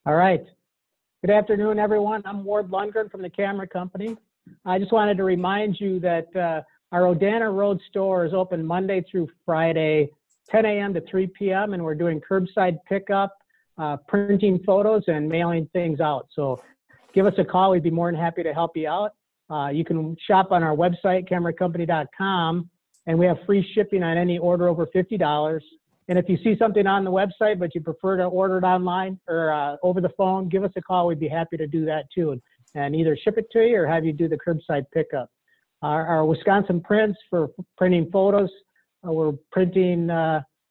All right. Good afternoon, everyone. I'm Ward Lundgren from the Camera Company. I just wanted to remind you that our Odana Road store is open Monday through Friday, 10 a.m. to 3 p.m., and we're doing curbside pickup, printing photos, and mailing things out. So give us a call. We'd be more than happy to help you out. You can shop on our website, cameracompany.com, and we have free shipping on any order over $50. And if you see something on the website, but you prefer to order it online or over the phone, give us a call. We'd be happy to do that too, and either ship it to you or have you do the curbside pickup. Our Wisconsin prints for printing photos, we're printing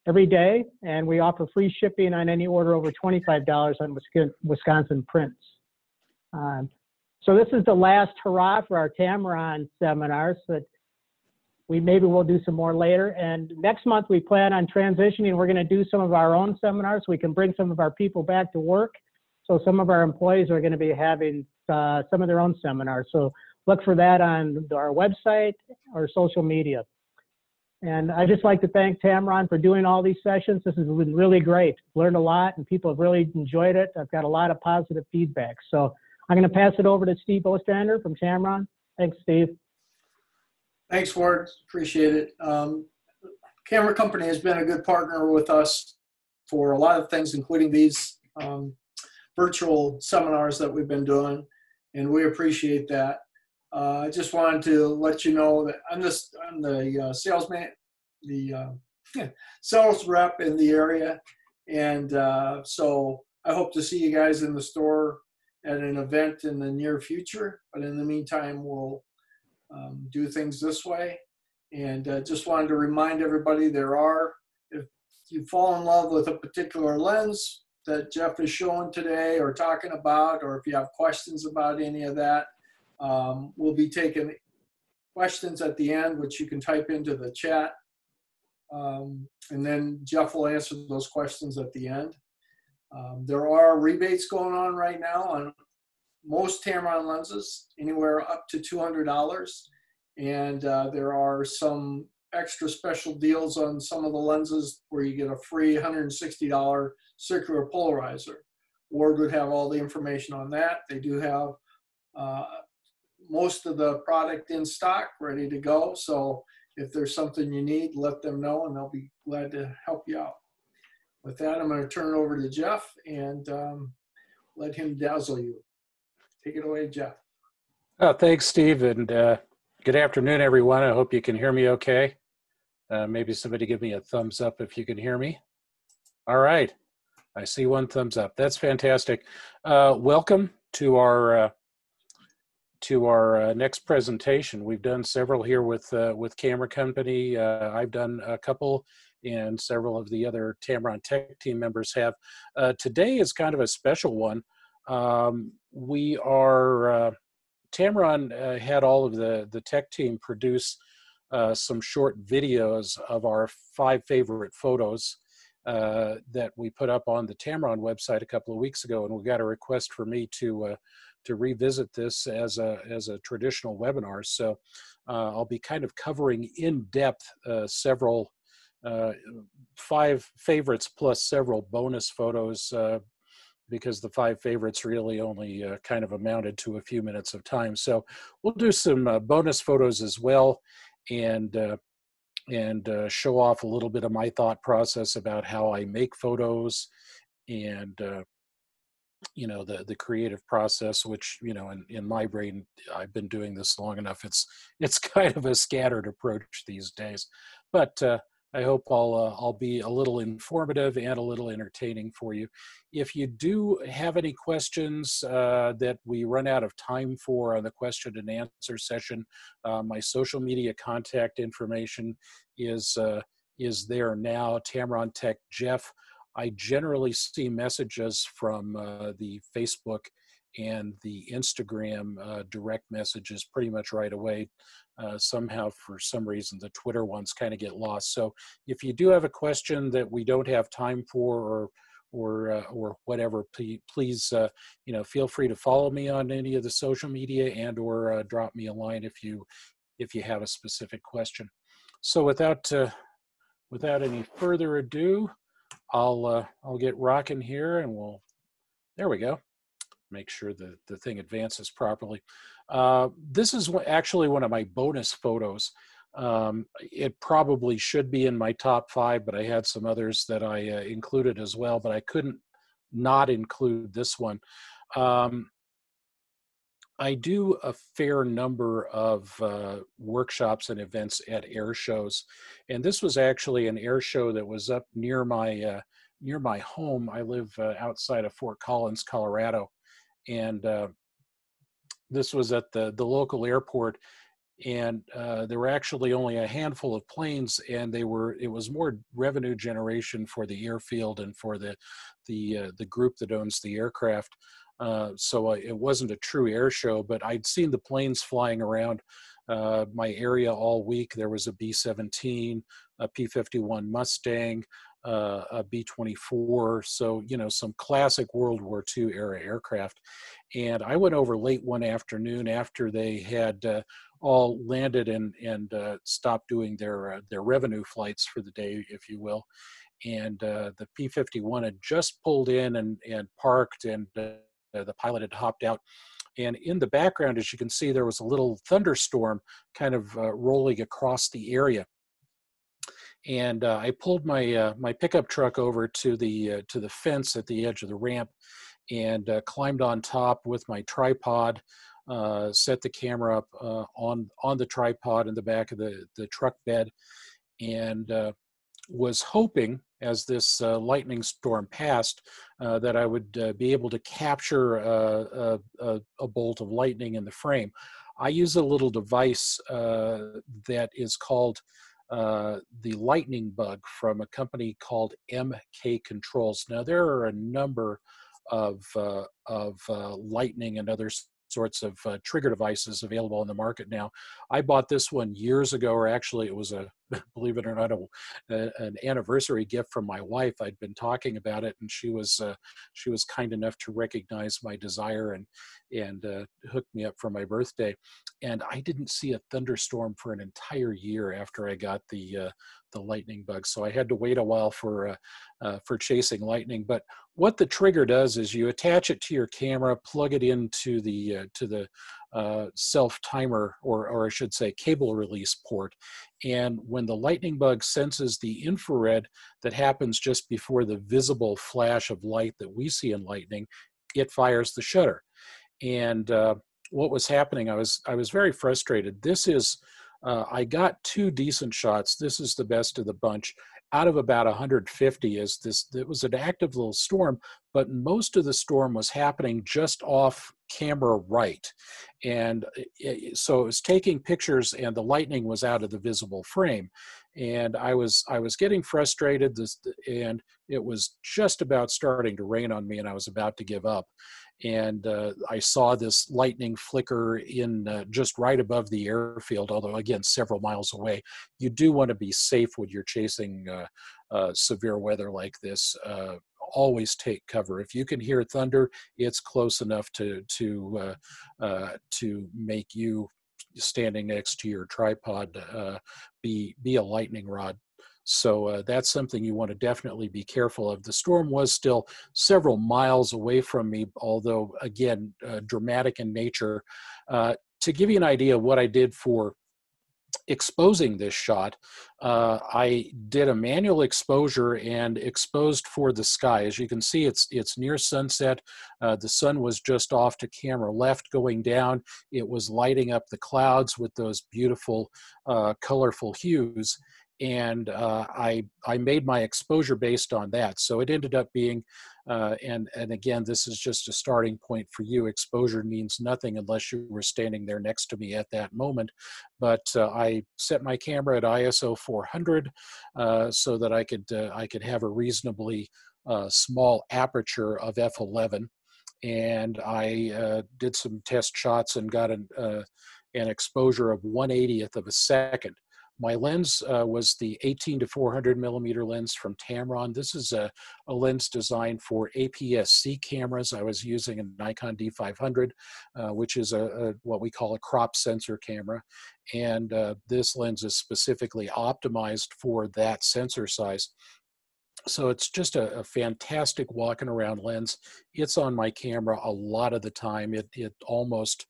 every day, and we offer free shipping on any order over $25 on Wisconsin prints. So this is the last hurrah for our Tamron seminars. But maybe we'll do some more later. And next month we plan on transitioning. We're going to do some of our own seminars. We can bring some of our people back to work. So some of our employees are going to be having some of their own seminars. So look for that on our website or social media. And I'd just like to thank Tamron for doing all these sessions. This has been really great. Learned a lot, and people have really enjoyed it. I've got a lot of positive feedback. So I'm going to pass it over to Steve Ostrander from Tamron. Thanks, Steve. Thanks, Ward. Appreciate it. Camera Company has been a good partner with us for a lot of things, including these virtual seminars that we've been doing, and we appreciate that. I just wanted to let you know that I'm the salesman, the sales rep in the area, and so I hope to see you guys in the store at an event in the near future. But in the meantime, we'll do things this way. And just wanted to remind everybody if you fall in love with a particular lens that Jeff is showing today or talking about, or if you have questions about any of that, we'll be taking questions at the end, which you can type into the chat. And then Jeff will answer those questions at the end. There are rebates going on right now on most Tamron lenses, anywhere up to $200. And there are some extra special deals on some of the lenses where you get a free $160 circular polarizer. Ward would have all the information on that. They do have most of the product in stock, ready to go. So if there's something you need, let them know, and they'll be glad to help you out. With that, I'm going to turn it over to Jeff and let him dazzle you. Take it away, Jeff. Oh, thanks, Steve, and good afternoon, everyone. I hope you can hear me okay. Maybe somebody give me a thumbs up if you can hear me. All right. I see one thumbs up. That's fantastic. Welcome to our next presentation. We've done several here with Camera Company. I've done a couple, and several of the other Tamron Tech team members have. Today is kind of a special one. Tamron had all of the tech team produce some short videos of our 5 favorite photos that we put up on the Tamron website a couple of weeks ago, and we got a request for me to revisit this as a traditional webinar. So I'll be kind of covering in depth several 5 favorites plus several bonus photos, because the 5 favorites really only kind of amounted to a few minutes of time. So we'll do some bonus photos as well, and show off a little bit of my thought process about how I make photos, and you know, the creative process, which, you know, in my brain, I've been doing this long enough. It's kind of a scattered approach these days, but I hope I'll be a little informative and a little entertaining for you. If you do have any questions that we run out of time for on the question and answer session, my social media contact information is there now. Tamron Tech Jeff. I generally see messages from the Facebook and the Instagram direct messages pretty much right away. Somehow, for some reason, the Twitter ones kind of get lost. So if you do have a question that we don't have time for, or whatever, please you know, feel free to follow me on any of the social media, and or drop me a line if you have a specific question. So without any further ado, I'll get rocking here, and we'll There we go. Make sure that the thing advances properly. This is actually one of my bonus photos. It probably should be in my top 5, but I had some others that I included as well, but I couldn't not include this one. I do a fair number of workshops and events at air shows, and this was actually an air show that was up near my home. I live outside of Fort Collins, Colorado, and this was at the local airport, and there were actually only a handful of planes, and it was more revenue generation for the airfield and for the group that owns the aircraft. So it wasn't a true air show, but I'd seen the planes flying around my area all week. There was a B-17, a P-51 Mustang, a B-24, so some classic World War II era aircraft. And I went over late one afternoon after they had all landed and stopped doing their revenue flights for the day, if you will. And the P-51 had just pulled in and parked, and the pilot had hopped out. And in the background, as you can see, there was a little thunderstorm kind of rolling across the area. And I pulled my my pickup truck over to the fence at the edge of the ramp, and climbed on top with my tripod, set the camera up on the tripod in the back of the truck bed, and was hoping, as this lightning storm passed, that I would be able to capture a bolt of lightning in the frame. I use a little device that is called the lightning bug from a company called MK Controls. Now, there are a number of lightning and other sorts of trigger devices available on the market now. I bought this one years ago, or actually it was believe it or not, an anniversary gift from my wife. I'd been talking about it, and she was kind enough to recognize my desire and hooked me up for my birthday. And I didn't see a thunderstorm for an entire year after I got the lightning bug. So I had to wait a while for chasing lightning. But what the trigger does is you attach it to your camera, plug it into the self timer, or I should say cable release port. And when the lightning bug senses the infrared that happens just before the visible flash of light that we see in lightning, it fires the shutter. And what was happening, I was very frustrated. This is, I got 2 decent shots. This is the best of the bunch. Out of about 150, it was an active little storm, but most of the storm was happening just off camera right. And so it was taking pictures, and the lightning was out of the visible frame. And I was getting frustrated, and it was just about starting to rain on me, and I was about to give up. And I saw this lightning flicker in just right above the airfield, although again, several miles away. You do want to be safe when you're chasing severe weather like this. Always take cover. If you can hear thunder, it's close enough to make you standing next to your tripod be a lightning rod. So that's something you want to definitely be careful of. The storm was still several miles away from me, although, again, dramatic in nature. To give you an idea of what I did for exposing this shot, I did a manual exposure and exposed for the sky. As you can see, it's near sunset. The sun was just off to camera left going down. It was lighting up the clouds with those beautiful colorful hues. And I made my exposure based on that. So it ended up being, and again, this is just a starting point for you. Exposure means nothing unless you were standing there next to me at that moment. But I set my camera at ISO 400 so that I could have a reasonably small aperture of f11. And I did some test shots and got an exposure of 1/80th of a second. My lens was the 18 to 400 millimeter lens from Tamron. This is a lens designed for APS-C cameras. I was using a Nikon D500, which is what we call a crop sensor camera. And this lens is specifically optimized for that sensor size. So it's just a fantastic walking around lens. It's on my camera a lot of the time. It almost,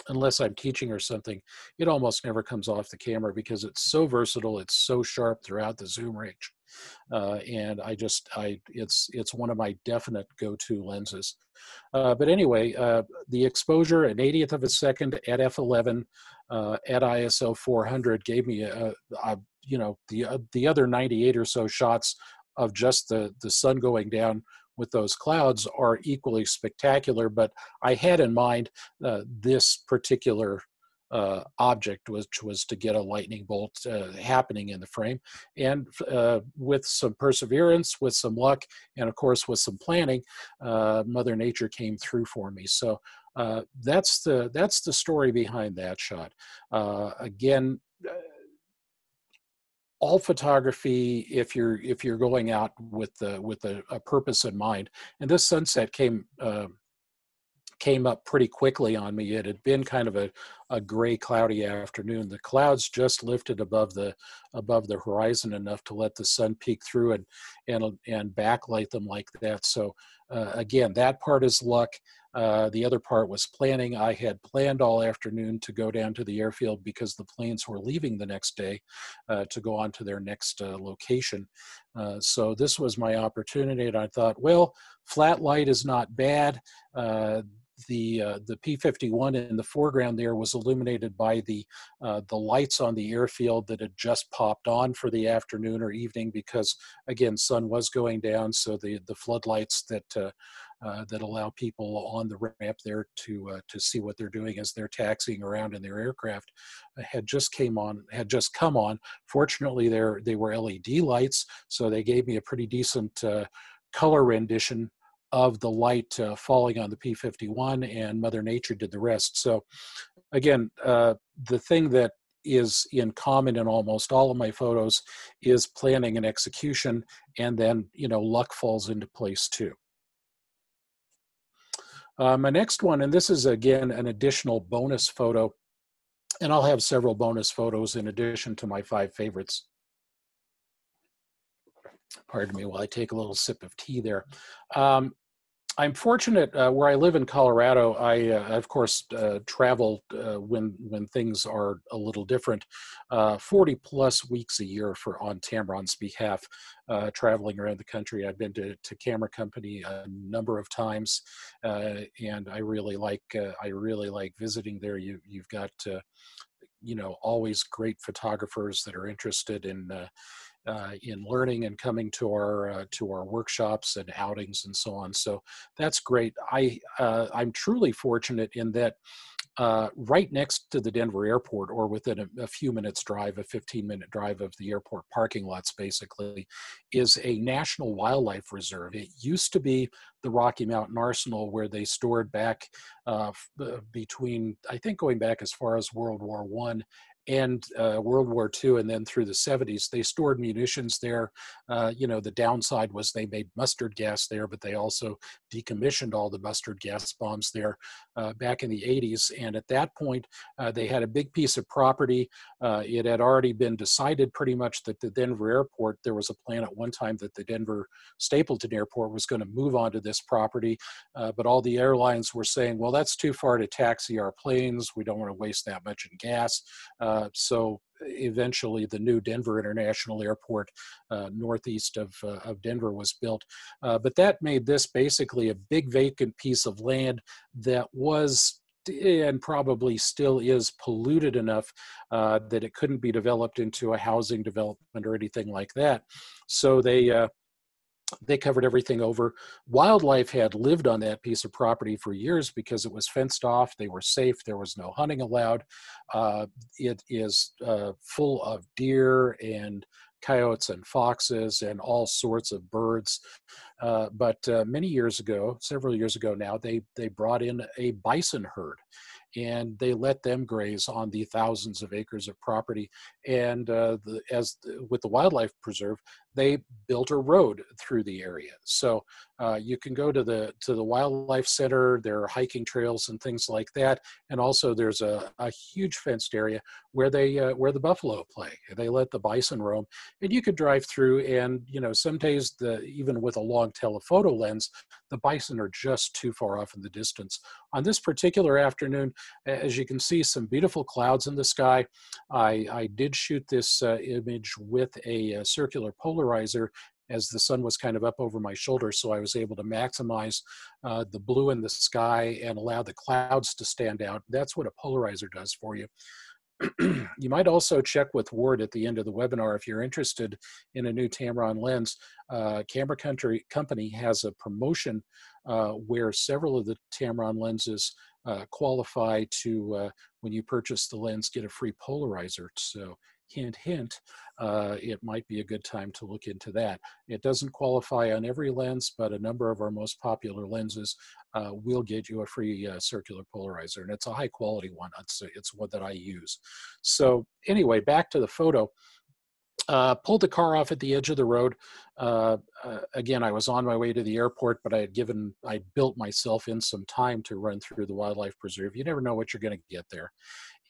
unless I'm teaching or something, it almost never comes off the camera because it's so versatile. It's so sharp throughout the zoom range. And it's one of my definite go-to lenses. But anyway, the exposure, an 80th of a second at f11 at ISO 400 gave me the other 98 or so shots of just the sun going down with those clouds are equally spectacular. But I had in mind this particular object, which was to get a lightning bolt happening in the frame. And with some perseverance, with some luck, and of course with some planning, Mother Nature came through for me. So that's the story behind that shot. Again, all photography, if you're going out with a purpose in mind, and this sunset came up pretty quickly on me. It had been kind of a gray, cloudy afternoon. The clouds just lifted above the horizon enough to let the sun peek through and backlight them like that. So again, that part is luck. The other part was planning. I had planned all afternoon to go down to the airfield because the planes were leaving the next day to go on to their next location. So this was my opportunity, and I thought, well, flat light is not bad. The P-51 in the foreground there was illuminated by the lights on the airfield that had just popped on for the afternoon or evening because, again, sun was going down. So the floodlights that allow people on the ramp there to see what they're doing as they're taxiing around in their aircraft had just come on. Fortunately, they were LED lights, so they gave me a pretty decent color rendition of the light falling on the P-51, and Mother Nature did the rest. So again, the thing that is in common in almost all of my photos is planning and execution, and then, luck falls into place too. My next one, and this is again an additional bonus photo, and I'll have several bonus photos in addition to my 5 favorites. Pardon me while I take a little sip of tea there. I'm fortunate where I live in Colorado. I of course travel when things are a little different, 40 plus weeks a year on Tamron's behalf, traveling around the country. I've been to Camera Company a number of times, and I really like visiting there. You've got always great photographers that are interested in learning and coming to our workshops and outings and so on. So that's great. I'm truly fortunate in that right next to the Denver airport, or within a few minutes drive, a 15-minute drive of the airport parking lots basically, is a national wildlife reserve. It used to be the Rocky Mountain Arsenal, where they stored back between, I think, going back as far as World War I and World War II, and then through the 70s, they stored munitions there. The downside was they made mustard gas there, but they also decommissioned all the mustard gas bombs there back in the 80s. And at that point, they had a big piece of property. It had already been decided pretty much that the Denver airport, there was a plan at one time that the Denver Stapleton Airport was going to move onto this property, but all the airlines were saying, well, that's too far to taxi our planes. We don't want to waste that much in gas. So eventually the new Denver International Airport northeast of Denver was built. But that made this basically a big vacant piece of land that was, and probably still is, polluted enough that it couldn't be developed into a housing development or anything like that. So they covered everything over. Wildlife had lived on that piece of property for years because it was fenced off. They were safe. There was no hunting allowed. It is full of deer and coyotes and foxes and all sorts of birds. But many years ago, several years ago now, they brought in a bison herd. and they let them graze on the thousands of acres of property. And with the wildlife preserve, they built a road through the area. So you can go to the wildlife center. There are hiking trails and things like that, and also there's a huge fenced area where where the buffalo play. They let the bison roam, and you could drive through. And some days, even with a long telephoto lens, the bison are just too far off in the distance. On this particular afternoon, as you can see, some beautiful clouds in the sky. I did shoot this image with a circular polarizer as the sun was kind of up over my shoulder, so I was able to maximize the blue in the sky and allow the clouds to stand out. That's what a polarizer does for you. You might also check with Ward at the end of the webinar if you're interested in a new Tamron lens. Camera Company has a promotion where several of the Tamron lenses qualify to, when you purchase the lens, get a free polarizer. So hint, hint, it might be a good time to look into that. It doesn't qualify on every lens, but a number of our most popular lenses will get you a free circular polarizer, and it's a high quality one. It's one that I use. So anyway, back to the photo. Pulled the car off at the edge of the road. Again, I was on my way to the airport, but I built myself in some time to run through the wildlife preserve. You never know what you're going to get there.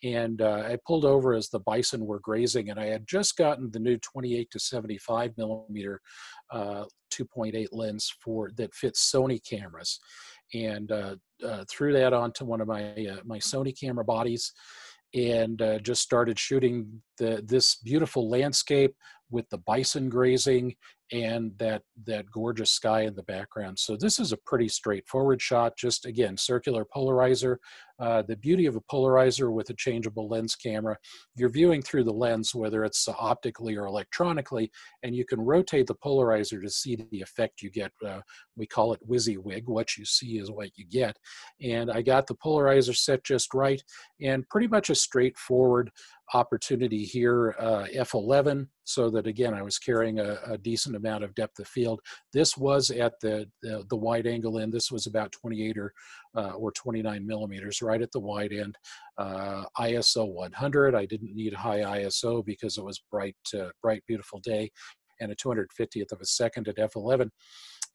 And I pulled over as the bison were grazing, and I had just gotten the new 28 to 75 millimeter 2.8 lens that fits Sony cameras, and threw that onto one of my Sony camera bodies, and just started shooting this beautiful landscape with the bison grazing and that gorgeous sky in the background. So this is a pretty straightforward shot, just again, circular polarizer. The beauty of a polarizer with a changeable lens camera, you're viewing through the lens, whether it's optically or electronically, and you can rotate the polarizer to see the effect you get. We call it WYSIWYG. What you see is what you get. And I got the polarizer set just right, and pretty much a straightforward opportunity here, f11, so that again I was carrying a decent amount of depth of field. This was at the wide angle end. This was about 28 or 29 millimeters, right at the wide end. ISO 100. I didn't need high ISO because it was bright, beautiful day, and a 250th of a second at f11.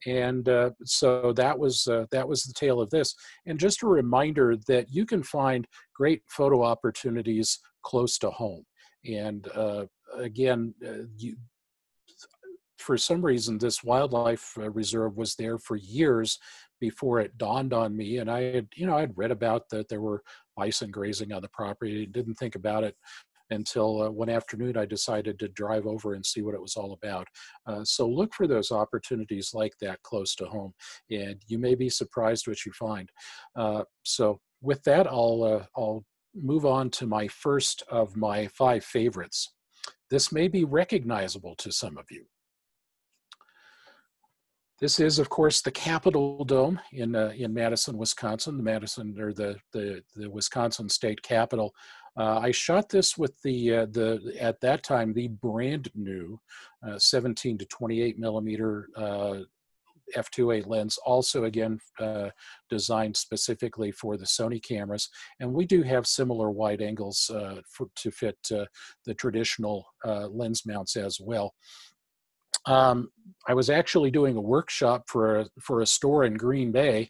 And so that was the tale of this. And just a reminder that you can find great photo opportunities close to home. And again, for some reason, this wildlife reserve was there for years before it dawned on me. And I'd read about that there were bison grazing on the property. Didn't think about it until one afternoon I decided to drive over and see what it was all about. So look for those opportunities like that close to home, and you may be surprised what you find. So with that, I'll move on to my first of my 5 favorites. This may be recognizable to some of you. This is, of course, the Capitol Dome in Madison, Wisconsin, the Wisconsin State Capitol. I shot this with at that time, the brand new 17 to 28 millimeter f2.8 lens, also again designed specifically for the Sony cameras. And we do have similar wide angles to fit the traditional lens mounts as well. I was actually doing a workshop for a store in Green Bay,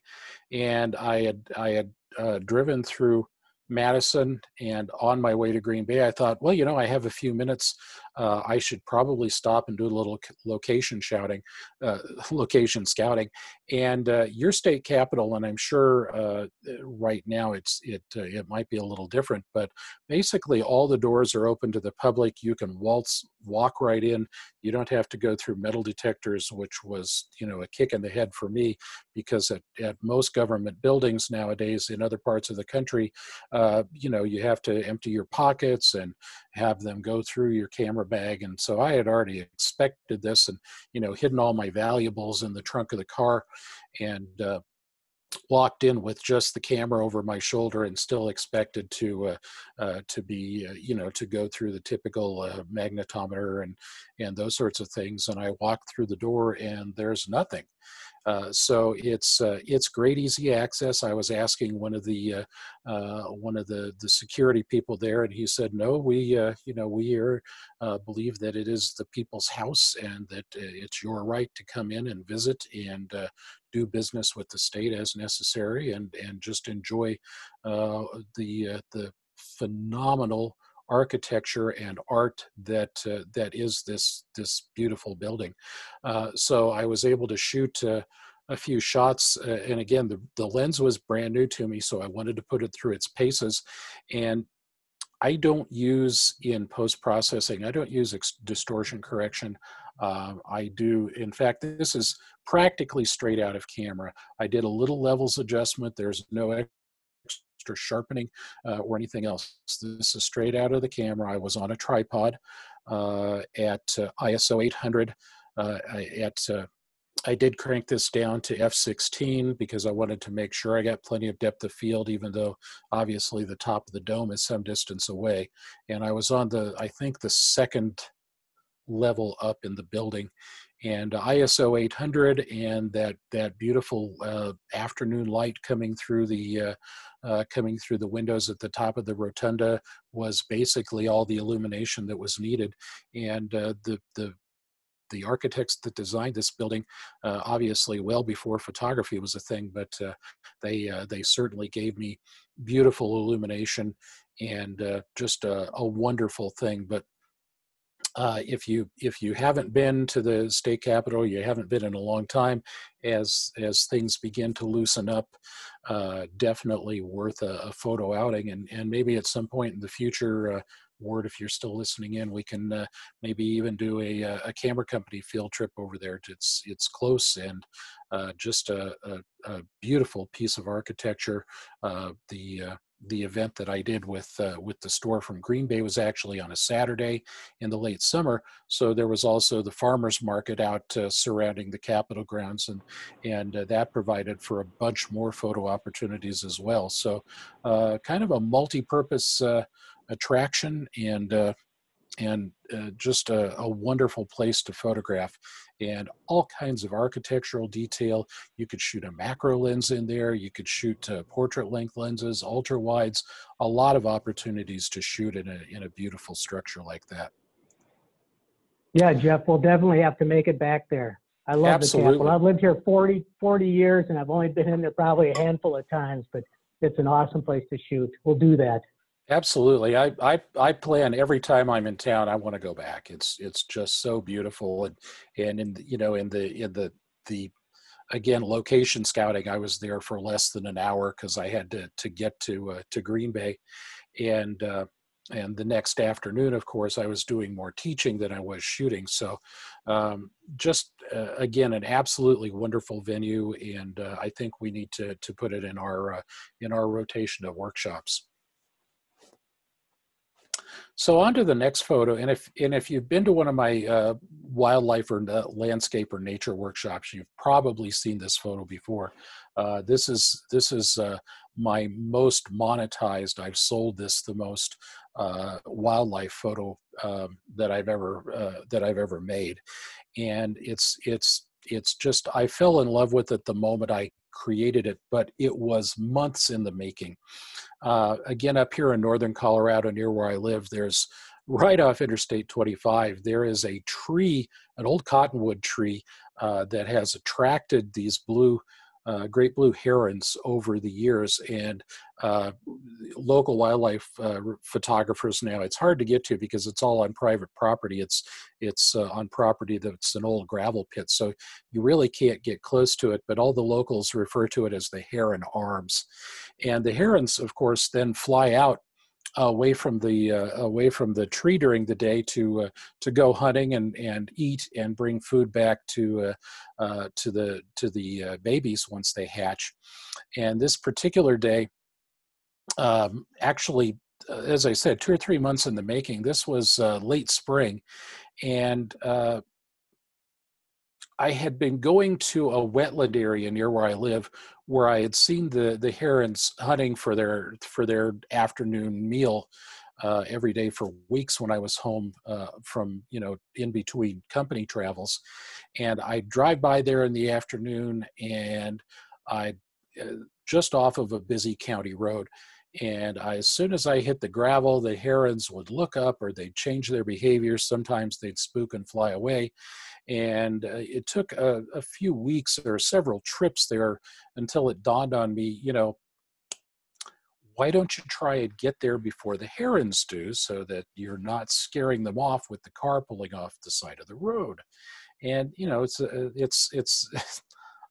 and I had driven through Madison, and on my way to Green Bay, I thought, well, I have a few minutes. I should probably stop and do a little location scouting. And your state capitol, and I'm sure right now it might be a little different, but basically all the doors are open to the public. You can walk right in. You don't have to go through metal detectors, which was a kick in the head for me, because at most government buildings nowadays in other parts of the country, you have to empty your pockets and have them go through your camera bag. And so I had already expected this, and hidden all my valuables in the trunk of the car, and walked in with just the camera over my shoulder, and still expected to be to go through the typical magnetometer and those sorts of things. And I walked through the door, and there's nothing. So it's great, easy access. I was asking one of the security people there, and he said, "No, we believe that it is the people's house, and that it's your right to come in and visit and do business with the state as necessary, and just enjoy the phenomenal architecture and art that is this beautiful building." So I was able to shoot a few shots, and again, the lens was brand new to me, so I wanted to put it through its paces. And I don't use, in post-processing, I don't use distortion correction. I do, in fact, this is practically straight out of camera. I did a little levels adjustment. There's no extra sharpening or anything else. This is straight out of the camera. I was on a tripod at ISO 800. I did crank this down to f16 because I wanted to make sure I got plenty of depth of field, even though obviously the top of the dome is some distance away. And I was on I think the second level up in the building, and ISO 800, and that beautiful afternoon light coming through the windows at the top of the rotunda was basically all the illumination that was needed. And the architects that designed this building, obviously well before photography was a thing, but they certainly gave me beautiful illumination and just a wonderful thing. But if you haven't been to the state capitol, you haven't been in a long time, as things begin to loosen up, definitely worth a photo outing. And maybe at some point in the future, Ward, if you're still listening in, we can maybe even do a camera company field trip over there. It's close, and just a beautiful piece of architecture. The event that I did with the store from Green Bay was actually on a Saturday in the late summer, so there was also the farmers market out surrounding the Capitol grounds, and that provided for a bunch more photo opportunities as well. So kind of a multi-purpose attraction, and just a wonderful place to photograph, and all kinds of architectural detail. You could shoot a macro lens in there. You could shoot portrait length lenses, ultra wides, a lot of opportunities to shoot in a beautiful structure like that. Yeah, Jeff, we'll definitely have to make it back there. I love Absolutely. the Capitol. I've lived here 40 years, and I've only been in there probably a handful of times, but it's an awesome place to shoot. We'll do that. Absolutely. I plan every time I'm in town, I want to go back. It's just so beautiful. And in the again, location scouting, I was there for less than an hour because I had to get to Green Bay, and the next afternoon, of course, I was doing more teaching than I was shooting. So just again, an absolutely wonderful venue, and I think we need to put it in our rotation of workshops. So on to the next photo, and if you've been to one of my wildlife or landscape or nature workshops, you've probably seen this photo before. This is my most monetized. I've sold this the most wildlife photo that I've ever made, and it's just, I fell in love with it the moment I created it, but it was months in the making. Again, up here in northern Colorado, near where I live, there's right off Interstate 25, there is a tree, an old cottonwood tree that has attracted these great blue herons over the years, and local wildlife photographers now, it's hard to get to because it's all on private property. It's on property that's an old gravel pit, so you really can't get close to it, but all the locals refer to it as the heron arms. And the herons, of course, then fly out away from the tree during the day to go hunting and eat and bring food back to the babies once they hatch. And this particular day, actually, as I said, 2 or 3 months in the making. This was late spring, and I had been going to a wetland area near where I live, where I had seen the herons hunting for their afternoon meal every day for weeks when I was home from, in between company travels. And I drive by there in the afternoon, and I just off of a busy county road. And as soon as I hit the gravel, the herons would look up, or they'd change their behavior. Sometimes they'd spook and fly away. And it took a few weeks or several trips there until it dawned on me, why don't you try and get there before the herons do, so that you're not scaring them off with the car pulling off the side of the road? And it's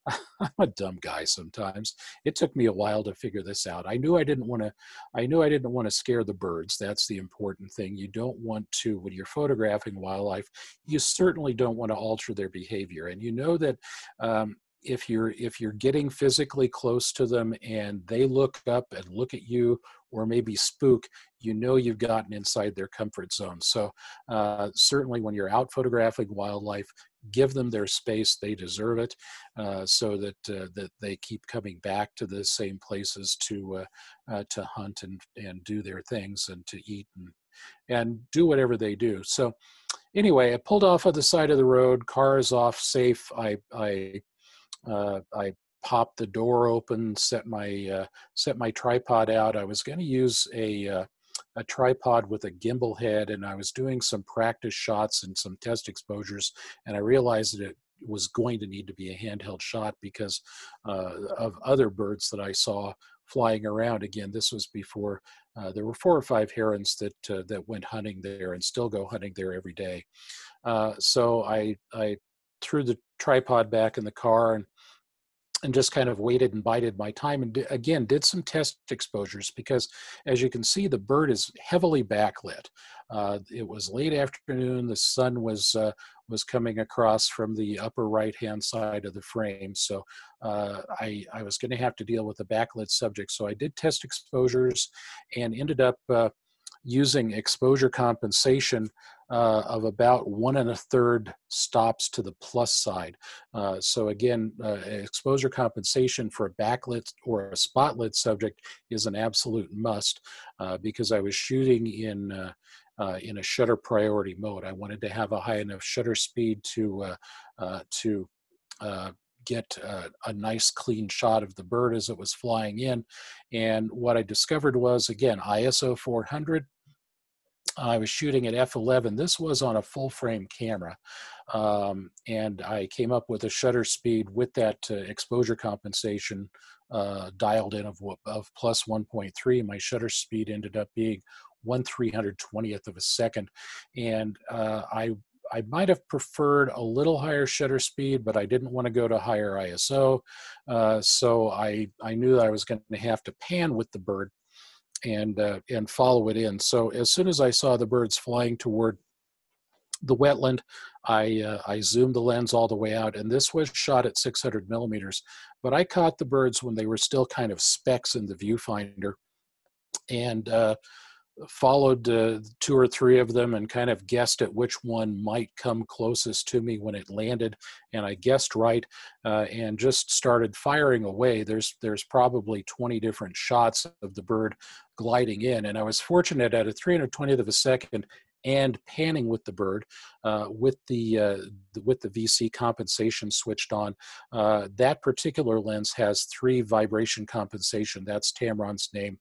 I'm a dumb guy sometimes. It took me a while to figure this out. I knew I didn't want to scare the birds. That's the important thing. You don't want to, when you're photographing wildlife, you certainly don't want to alter their behavior. And you know that if you're getting physically close to them and they look up and look at you, or maybe spook, you've gotten inside their comfort zone. So certainly when you're out photographing wildlife, give them their space. They deserve it, so that they keep coming back to the same places to hunt and do their things, and to eat and do whatever they do. So anyway, I pulled off on the side of the road. Car is off, safe. I popped the door open, set my tripod out. I was going to use a tripod with a gimbal head, and I was doing some practice shots and some test exposures, and I realized that it was going to need to be a handheld shot because of other birds that I saw flying around. Again, this was before there were 4 or 5 herons that went hunting there and still go hunting there every day. So I threw the tripod back in the car and just kind of waited and bided my time, and again did some test exposures, because as you can see, the bird is heavily backlit. It was late afternoon. The sun was coming across from the upper right hand side of the frame, so I was going to have to deal with a backlit subject. So I did test exposures and ended up using exposure compensation of about 1 1/3 stops to the plus side. So again, exposure compensation for a backlit or a spotlit subject is an absolute must, because I was shooting in a shutter priority mode. I wanted to have a high enough shutter speed to get a nice clean shot of the bird as it was flying in. And what I discovered was, again, ISO 400. I was shooting at f11. This was on a full frame camera. And I came up with a shutter speed with that exposure compensation dialed in of plus 1.3. My shutter speed ended up being 1/320th of a second. And I might have preferred a little higher shutter speed, but I didn't want to go to higher ISO. So I knew that I was going to have to pan with the bird and follow it in. So as soon as I saw the birds flying toward the wetland, I zoomed the lens all the way out, and this was shot at 600 millimeters. But I caught the birds when they were still kind of specks in the viewfinder, and followed 2 or 3 of them and kind of guessed at which one might come closest to me when it landed. And I guessed right, and just started firing away. There's probably 20 different shots of the bird gliding in. And I was fortunate at a 320th of a second and panning with the bird with the VC compensation switched on. That particular lens has 3 vibration compensation. That's Tamron's name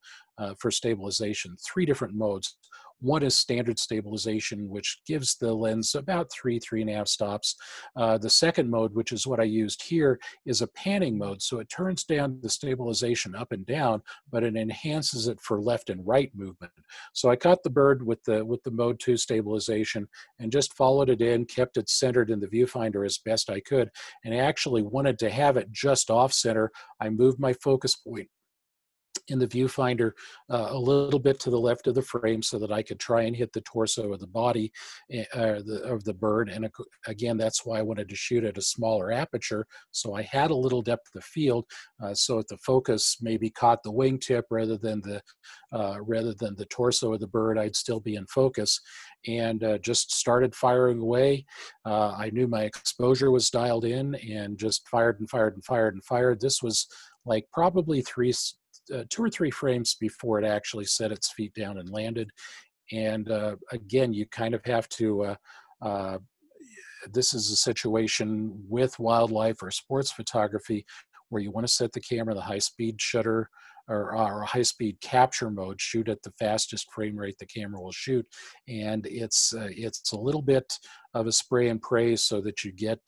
for stabilization. 3 different modes. One is standard stabilization, which gives the lens about 3.5 stops. The second mode, which is what I used here, is a panning mode. So it turns down the stabilization up and down, but it enhances it for left and right movement. So I caught the bird with the mode 2 stabilization and just followed it in, kept it centered in the viewfinder as best I could, and I actually wanted to have it just off center. I moved my focus point in the viewfinder a little bit to the left of the frame so that I could try and hit the torso of the body of the bird. And again, that's why I wanted to shoot at a smaller aperture. So I had a little depth of field, so that the focus maybe caught the wingtip rather than the torso of the bird. I'd still be in focus, and just started firing away. I knew my exposure was dialed in, and just fired and fired and fired and fired. This was like probably 2 or 3 frames before it actually set its feet down and landed. And again, you kind of have to, this is a situation with wildlife or sports photography where you want to set the camera the high-speed shutter or high-speed capture mode, shoot at the fastest frame rate the camera will shoot, and it's a little bit of a spray and pray so that you get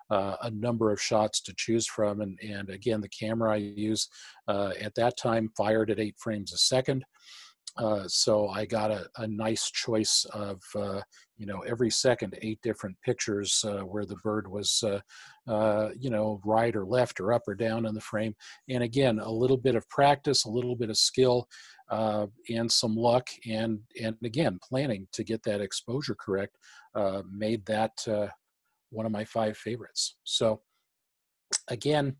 a number of shots to choose from. And again, the camera I use at that time fired at 8 frames a second. So I got a nice choice of, every second, 8 different pictures where the bird was, right or left or up or down in the frame. And again, a little bit of practice, a little bit of skill, and some luck, and again, planning to get that exposure correct made that one of my 5 favorites. So again,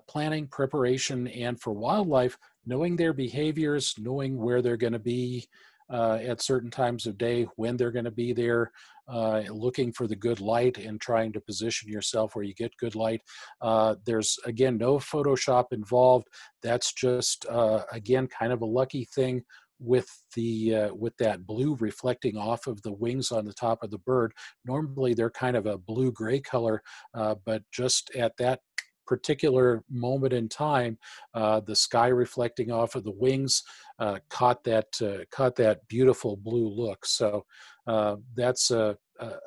planning, preparation, and for wildlife, knowing their behaviors, knowing where they're going to be at certain times of day, when they're going to be there, looking for the good light and trying to position yourself where you get good light. There's, again, no Photoshop involved. That's just, again, kind of a lucky thing with that blue reflecting off of the wings on the top of the bird. Normally they're kind of a blue-gray color, but just at that particular moment in time, the sky reflecting off of the wings caught that beautiful blue look. So that's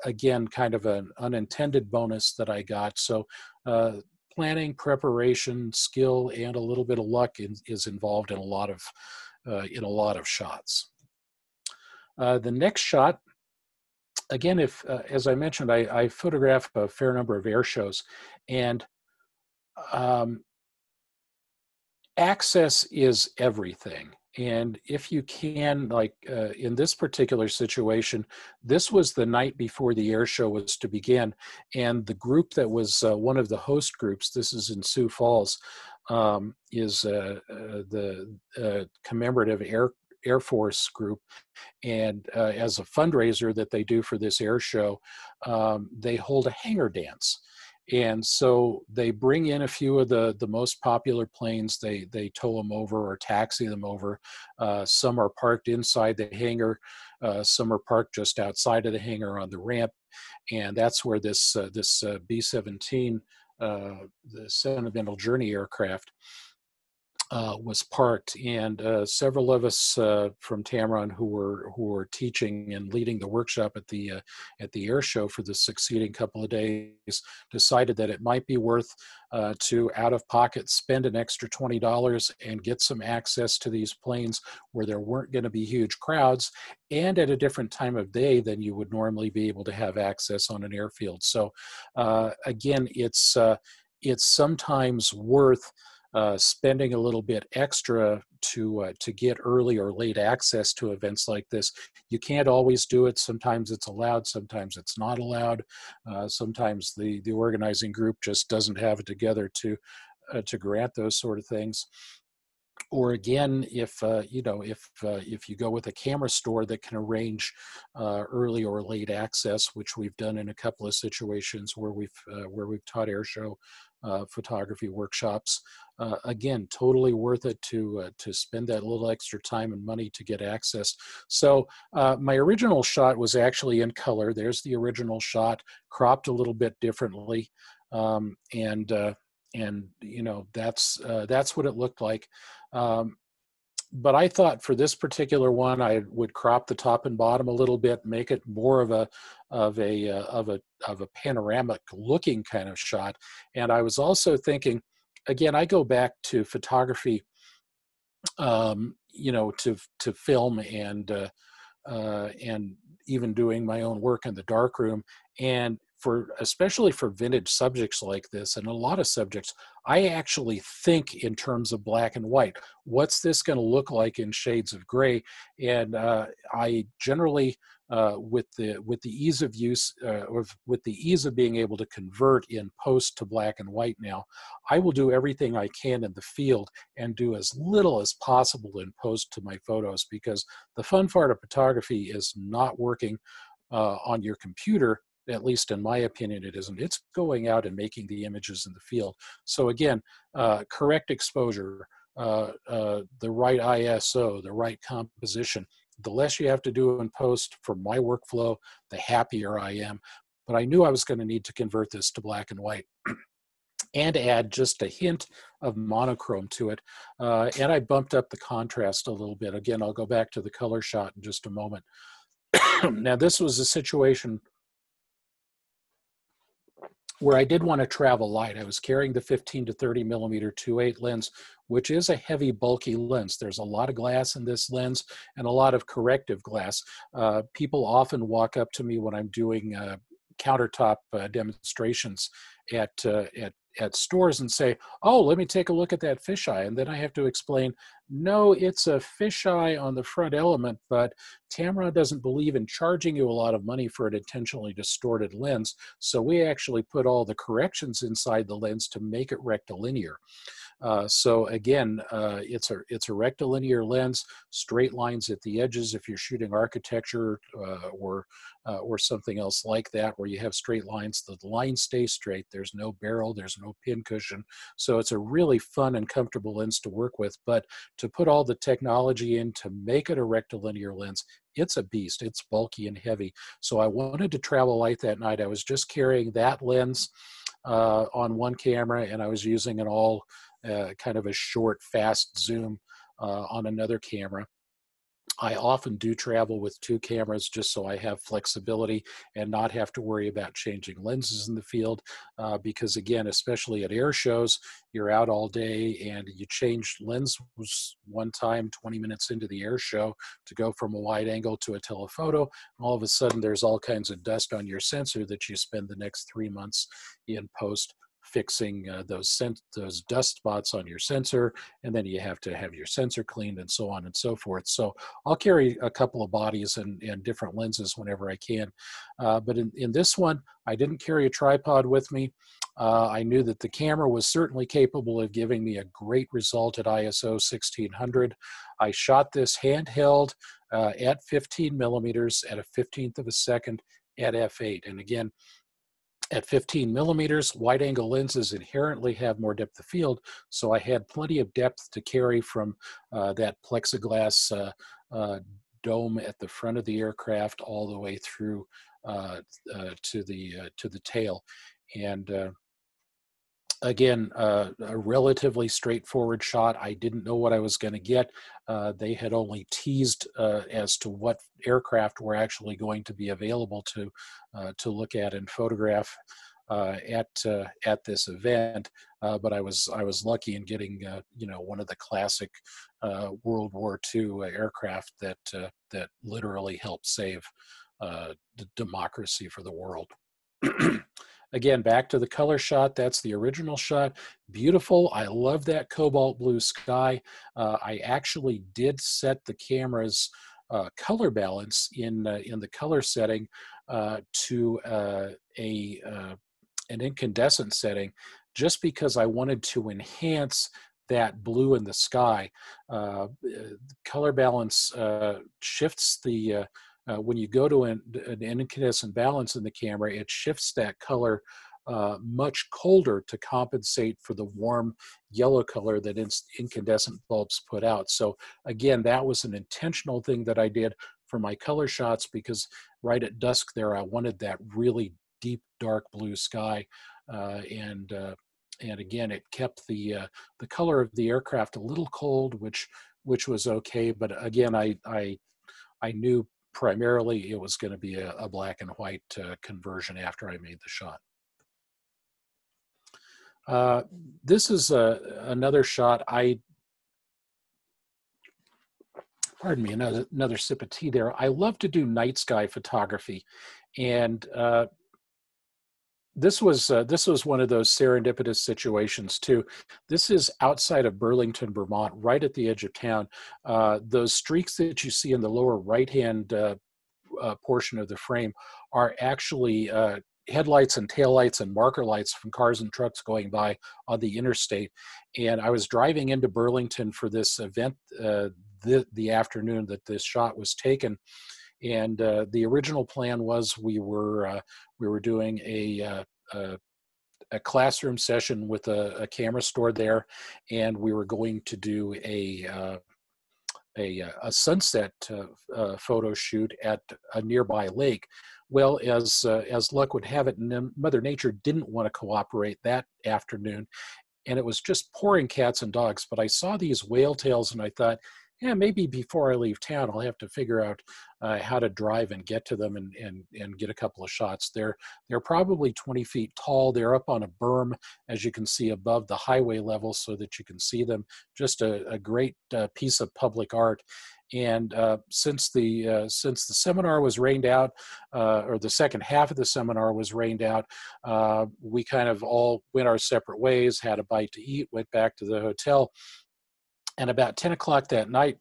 again kind of an unintended bonus that I got. So planning, preparation, skill, and a little bit of luck is involved in a lot of shots. The next shot, again, if as I mentioned, I photograph a fair number of air shows, and access is everything. And if you can, like in this particular situation, this was the night before the air show was to begin. And the group that was one of the host groups, this is in Sioux Falls, is the commemorative Air Force group. And as a fundraiser that they do for this air show, they hold a hangar dance. And so they bring in a few of the most popular planes. They tow them over or taxi them over. Some are parked inside the hangar. Some are parked just outside of the hangar on the ramp. And that's where this B-17, the Sentimental Journey aircraft, was parked, and several of us from Tamron who were teaching and leading the workshop at the air show for the succeeding couple of days decided that it might be worth to out of pocket spend an extra $20 and get some access to these planes where there weren't going to be huge crowds and at a different time of day than you would normally be able to have access on an airfield. So again, it's sometimes worth spending a little bit extra to get early or late access to events like this. You can't always do it. Sometimes it's allowed, sometimes it's not allowed. Sometimes the organizing group just doesn't have it together to grant those sort of things. Or again, if you go with a camera store that can arrange early or late access, which we've done in a couple of situations where we've taught airshow photography workshops, again, totally worth it to spend that little extra time and money to get access. So my original shot was actually in color. There's the original shot, cropped a little bit differently, and that's what it looked like. But I thought for this particular one, I would crop the top and bottom a little bit, make it more of a panoramic looking kind of shot. And I was also thinking, again, I go back to photography, to film and even doing my own work in the darkroom. And especially for vintage subjects like this, and a lot of subjects, I actually think in terms of black and white. What's this going to look like in shades of gray? And I generally, with the ease of use, or with the ease of being able to convert in post to black and white now, I will do everything I can in the field and do as little as possible in post to my photos, because the fun part of photography is not working on your computer. At least in my opinion, it isn't. It's going out and making the images in the field. So again, correct exposure, the right ISO, the right composition, the less you have to do in post for my workflow, the happier I am. But I knew I was going to need to convert this to black and white and add just a hint of monochrome to it. And I bumped up the contrast a little bit. Again, I'll go back to the color shot in just a moment. Now, this was a situation where I did want to travel light. I was carrying the 15 to 30 millimeter 2.8 lens, which is a heavy, bulky lens. There's a lot of glass in this lens and a lot of corrective glass. People often walk up to me when I'm doing countertop demonstrations at stores and say, "Oh, let me take a look at that fisheye." And then I have to explain, no, it's a fisheye on the front element, but Tamron doesn't believe in charging you a lot of money for an intentionally distorted lens. So we actually put all the corrections inside the lens to make it rectilinear. So again, it's a rectilinear lens, straight lines at the edges. If you're shooting architecture or something else like that, where you have straight lines, the lines stay straight. There's no barrel, there's no pin cushion. So it's a really fun and comfortable lens to work with. But to put all the technology in to make it a rectilinear lens, it's a beast. It's bulky and heavy. So I wanted to travel light that night. I was just carrying that lens on one camera, and I was using an all kind of a short, fast zoom on another camera. I often do travel with two cameras just so I have flexibility and not have to worry about changing lenses in the field because, again, especially at air shows, you're out all day and you change lenses one time 20 minutes into the air show to go from a wide angle to a telephoto, and all of a sudden there's all kinds of dust on your sensor that you spend the next 3 months in post fixing those dust spots on your sensor, and then you have to have your sensor cleaned and so on and so forth. So I'll carry a couple of bodies and different lenses whenever I can. But in this one, I didn't carry a tripod with me. I knew that the camera was certainly capable of giving me a great result at ISO 1600. I shot this handheld at 15 millimeters at a 15th of a second at f8. And again, at 15 millimeters, wide angle lenses inherently have more depth of field, so I had plenty of depth to carry from that plexiglass dome at the front of the aircraft all the way through to the tail. And again, a relatively straightforward shot. I didn't know what I was going to get. They had only teased as to what aircraft were actually going to be available to look at and photograph at this event. But I was lucky in getting one of the classic World War II aircraft that literally helped save the democracy for the world. Again, back to the color shot. That's the original shot. Beautiful. I love that cobalt blue sky. I actually did set the camera's color balance in the color setting to an incandescent setting, just because I wanted to enhance that blue in the sky. Color balance shifts the when you go to an incandescent balance in the camera, it shifts that color much colder to compensate for the warm yellow color that incandescent bulbs put out. So again, that was an intentional thing that I did for my color shots, because right at dusk there, I wanted that really deep, dark blue sky. And again, it kept the color of the aircraft a little cold, which was okay. But again, I knew primarily it was going to be a black and white conversion after I made the shot. This is another shot. Pardon me, another sip of tea there. I love to do night sky photography, and this was one of those serendipitous situations too. This is outside of Burlington, Vermont, right at the edge of town. Those streaks that you see in the lower right-hand portion of the frame are actually headlights and taillights and marker lights from cars and trucks going by on the interstate. And I was driving into Burlington for this event the afternoon that this shot was taken. And the original plan was we were doing a classroom session with a camera store there, and we were going to do a sunset photo shoot at a nearby lake. Well, as luck would have it, Mother Nature didn't want to cooperate that afternoon, and it was just pouring cats and dogs. But I saw these whale tails, and I thought, yeah, maybe before I leave town, I'll have to figure out how to drive and get to them and get a couple of shots. They're probably 20 feet tall. They're up on a berm, as you can see, above the highway level, so that you can see them. Just a great piece of public art. And since the seminar was rained out, or the second half of the seminar was rained out, we kind of all went our separate ways, had a bite to eat, went back to the hotel. And about 10 o'clock that night,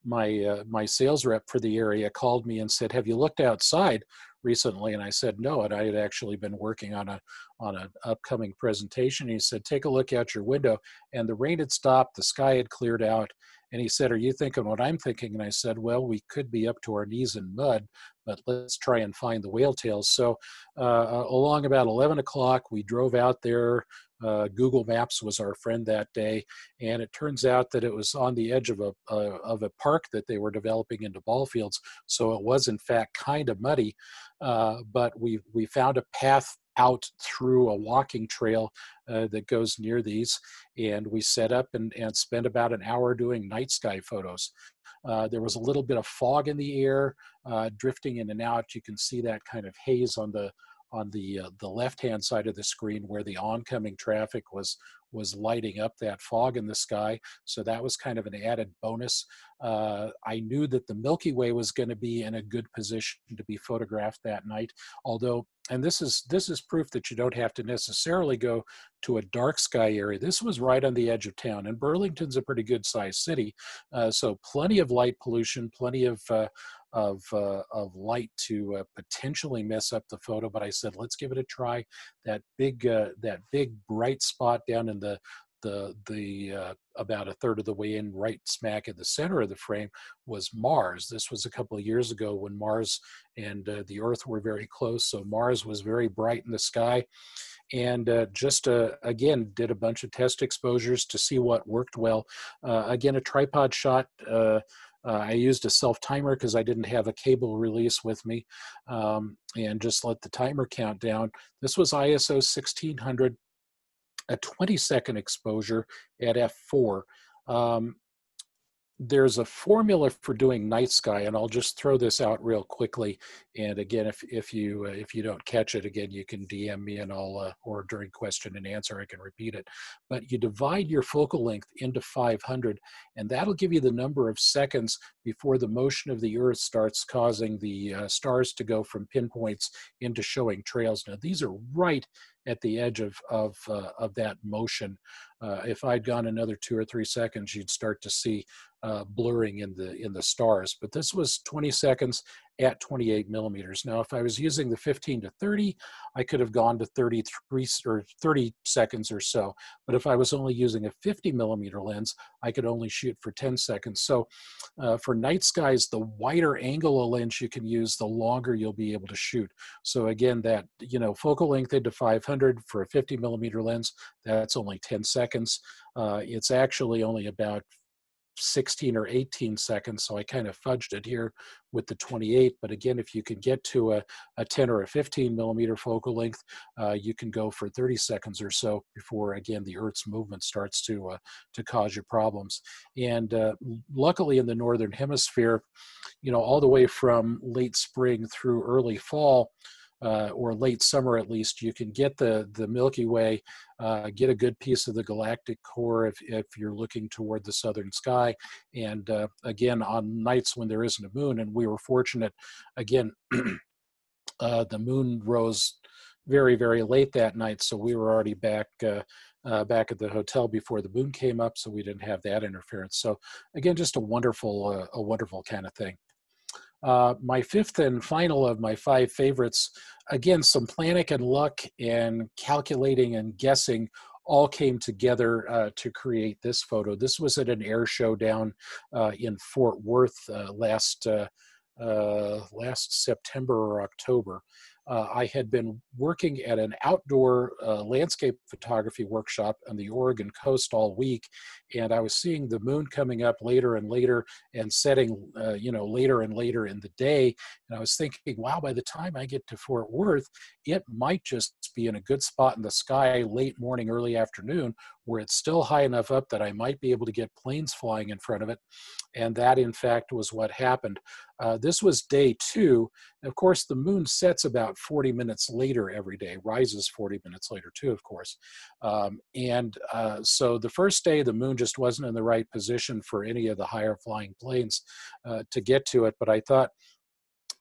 my sales rep for the area called me and said, "Have you looked outside recently?" And I said, "No." And I had actually been working on an upcoming presentation. He said, "Take a look out your window." And the rain had stopped, the sky had cleared out. And he said, "Are you thinking what I'm thinking?" And I said, "Well, we could be up to our knees in mud, but let's try and find the whale tails." So along about 11 o'clock, we drove out there. Google Maps was our friend that day, and it turns out that it was on the edge of a park that they were developing into ball fields. So it was in fact kind of muddy, but we found a path out through a walking trail that goes near these, and we set up and spent about an hour doing night sky photos. There was a little bit of fog in the air, drifting in and out. You can see that kind of haze on the left-hand side of the screen where the oncoming traffic was lighting up that fog in the sky. So that was kind of an added bonus. I knew that the Milky Way was going to be in a good position to be photographed that night, although, and this is proof that you don't have to necessarily go to a dark sky area. This was right on the edge of town, and Burlington's a pretty good sized city, so plenty of light pollution, plenty of light to potentially mess up the photo. But I said, let's give it a try. That big bright spot down in the about a third of the way in, right smack in the center of the frame, was Mars. This was a couple of years ago when Mars and the Earth were very close, so Mars was very bright in the sky. And again, did a bunch of test exposures to see what worked well. Again, a tripod shot. I used a self-timer because I didn't have a cable release with me, and just let the timer count down. This was ISO 1600, a 20-second exposure at f4. There's a formula for doing night sky, and I'll just throw this out real quickly. And again, if you don't catch it, again, you can DM me, and I'll or during question and answer I can repeat it. But you divide your focal length into 500, and that'll give you the number of seconds before the motion of the Earth starts causing the stars to go from pinpoints into showing trails. Now these are right at the edge of that motion. If I'd gone another 2 or 3 seconds, you'd start to see blurring in the stars. But this was 20 seconds at 28 millimeters. Now, if I was using the 15 to 30, I could have gone to 33 or 30 seconds or so. But if I was only using a 50 millimeter lens, I could only shoot for 10 seconds. So for night skies, the wider angle a lens you can use, the longer you'll be able to shoot. So again, that, focal length into 500 for a 50 millimeter lens, that's only 10 seconds. It's actually only about 16 or 18 seconds, so I kind of fudged it here with the 28. But again, if you can get to a 10 or a 15 millimeter focal length, you can go for 30 seconds or so before, again, the Earth's movement starts to cause you problems. And luckily in the Northern Hemisphere, all the way from late spring through early fall, or late summer at least, you can get the Milky Way, get a good piece of the galactic core if you're looking toward the southern sky. And again, on nights when there isn't a moon, and we were fortunate, again, the moon rose very, very late that night, so we were already back at the hotel before the moon came up, so we didn't have that interference. So again, just a wonderful kind of thing. My fifth and final of my 5 favorites, again, some planning and luck and calculating and guessing all came together to create this photo. This was at an air show down in Fort Worth last September or October. I had been working at an outdoor landscape photography workshop on the Oregon coast all week, and I was seeing the moon coming up later and later and setting, later and later in the day. And I was thinking, wow, by the time I get to Fort Worth, it might just be in a good spot in the sky late morning, early afternoon, where it's still high enough up that I might be able to get planes flying in front of it. And that, in fact, was what happened. This was day 2. Of course, the moon sets about 40 minutes later every day, rises 40 minutes later too, of course. So the first day, the moon just wasn't in the right position for any of the higher flying planes to get to it. But I thought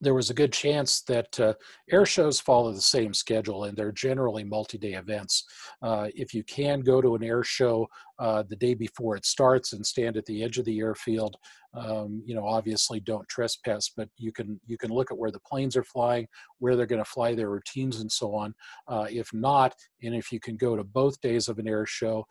there was a good chance that air shows follow the same schedule, and they're generally multi-day events. If you can go to an air show the day before it starts and stand at the edge of the airfield, obviously don't trespass, but you can look at where the planes are flying, where they're going to fly their routines, and so on. If not, and if you can go to both days of an air show,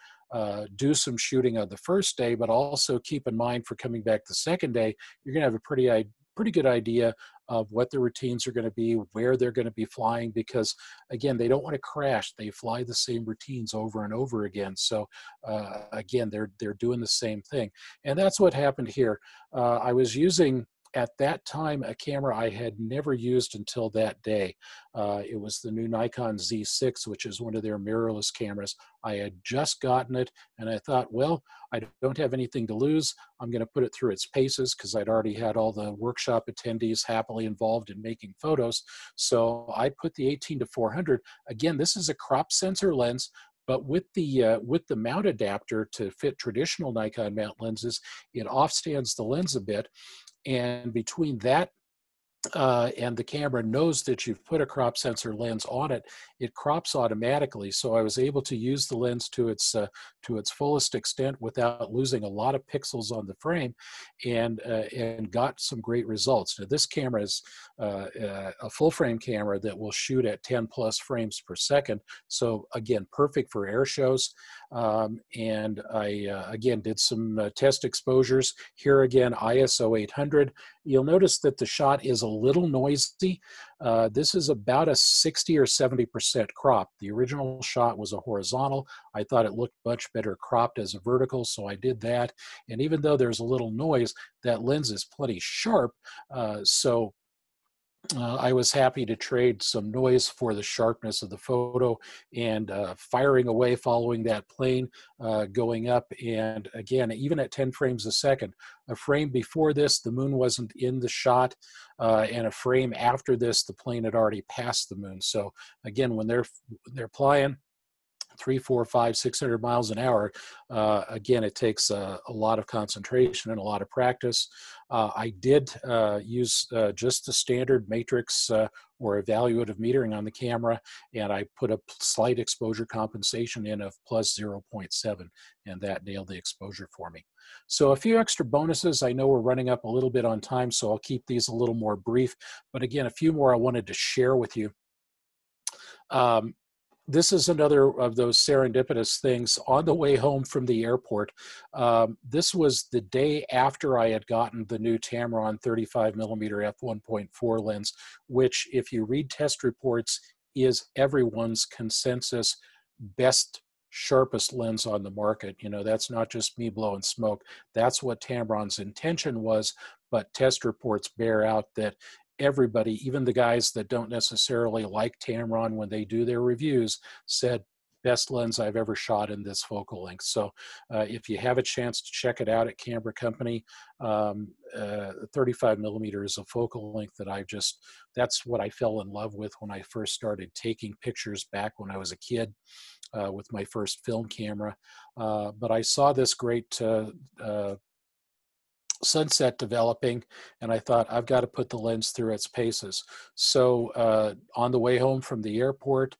do some shooting on the first day, but also keep in mind for coming back the second day, you're going to have a pretty good idea of what the routines are going to be, where they're going to be flying, because again, they don't want to crash. They fly the same routines over and over again. So again, they're doing the same thing. And that's what happened here. I was using, at that time, a camera I had never used until that day. It was the new Nikon Z6, which is one of their mirrorless cameras. I had just gotten it, and I thought, well, I don't have anything to lose. I'm going to put it through its paces because I'd already had all the workshop attendees happily involved in making photos. So I put the 18-400. Again, this is a crop sensor lens, but with the mount adapter to fit traditional Nikon mount lenses, it offstands the lens a bit. And between that and the camera knows that you've put a crop sensor lens on it, it crops automatically. So I was able to use the lens to its fullest extent without losing a lot of pixels on the frame, and got some great results. Now, this camera is a full frame camera that will shoot at 10 plus frames per second. So again, perfect for air shows. And I again did some test exposures. Here again, ISO 800. You'll notice that the shot is a little noisy. This is about a 60 or 70% crop. The original shot was a horizontal. I thought it looked much better cropped as a vertical, so I did that. And even though there's a little noise, that lens is plenty sharp. I was happy to trade some noise for the sharpness of the photo, and firing away following that plane going up. And again, even at 10 frames a second, a frame before this, the moon wasn't in the shot, and a frame after this, the plane had already passed the moon. So again, when they're flying 300, 400, 500, 600 miles an hour, again, it takes a lot of concentration and a lot of practice. I did use just the standard matrix or evaluative metering on the camera, and I put a slight exposure compensation in of plus 0.7, and that nailed the exposure for me. So a few extra bonuses. I know we're running up a little bit on time, so I'll keep these a little more brief, but again, a few more I wanted to share with you. This is another of those serendipitous things. On the way home from the airport, this was the day after I had gotten the new Tamron 35mm f1.4 lens, which, if you read test reports, is everyone's consensus best, sharpest lens on the market. You know, that's not just me blowing smoke. That's what Tamron's intention was, but test reports bear out that everybody, even the guys that don't necessarily like Tamron when they do their reviews, said best lens I've ever shot in this focal length. So if you have a chance to check it out at Camera Company, 35mm is a focal length that that's what I fell in love with when I first started taking pictures back when I was a kid with my first film camera. But I saw this great sunset developing, and I thought, I've got to put the lens through its paces. So on the way home from the airport,